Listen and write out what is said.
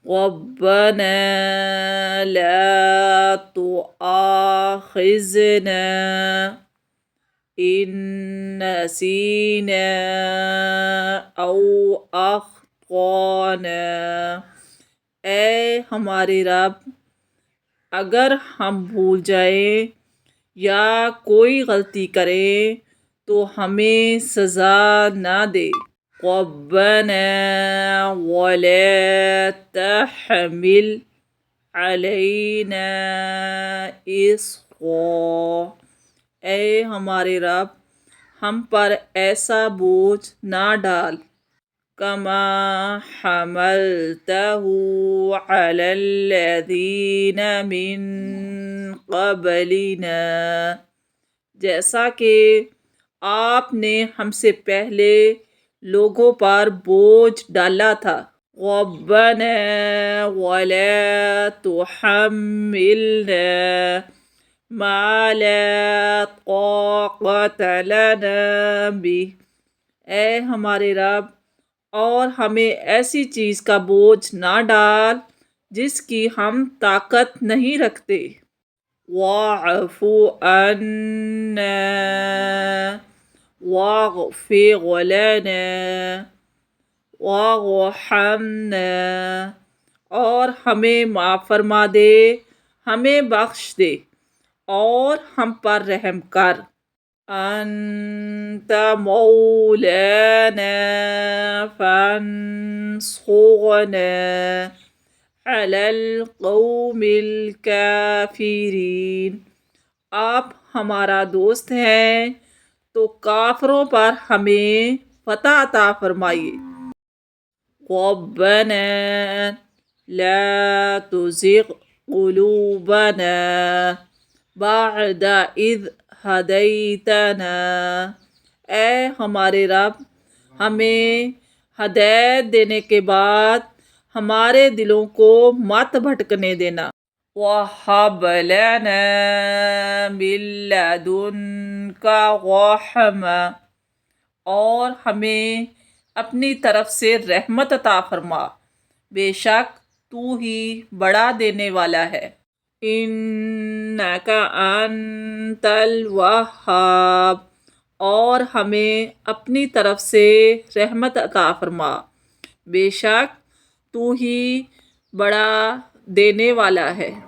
ربنا لا تؤاخذنا إن نسينا أو أخطأنا۔ اے ہمارے رب، اگر ہم بھول جائیں یا کوئی غلطی کریں تو ہمیں سزا نہ دے۔ ربنا ولا تحمل علينا إصرا۔ اے ہمارے رب، ہم پر ایسا بوجھ نہ ڈال كما حملته على الذين من قبلنا، جیسا کہ آپ نے ہم سے پہلے لوگوں پر بوجھ ڈالا تھا۔ ربنا ولا تحملنا ما لا طاقة لنا به۔ اے ہمارے رب، اور ہمیں ایسی چیز کا بوجھ نہ ڈال جس کی ہم طاقت نہیں رکھتے۔ واعف عنا واغفر لنا وارحمنا، اور ہمیں معاف فرما دے، ہمیں بخش دے اور ہم پر رحم کر۔ انت مولانا فانصرنا على القوم الكافرين۔ آپ ہمارا دوست ہیں تو کافروں پر ہمیں فتح عطا فرمائیے۔ ربنا لا تزغ قلوبنا بعد إذ هديتنا۔ اے ہمارے رب، ہمیں ہدایت دینے کے بعد ہمارے دلوں کو مت بھٹکنے دینا۔ وَهَبْ لَنَا مِن لَّدُنكَ رَحْمَةً، اور ہمیں اپنی طرف سے رحمت عطا فرما، بے شک تو ہی بڑا دینے والا ہے۔ إِنَّكَ أَنتَ الْوَهَّابُ، اور ہمیں اپنی طرف سے رحمت عطا فرما، بے شک تو ہی بڑا دینے والا ہے۔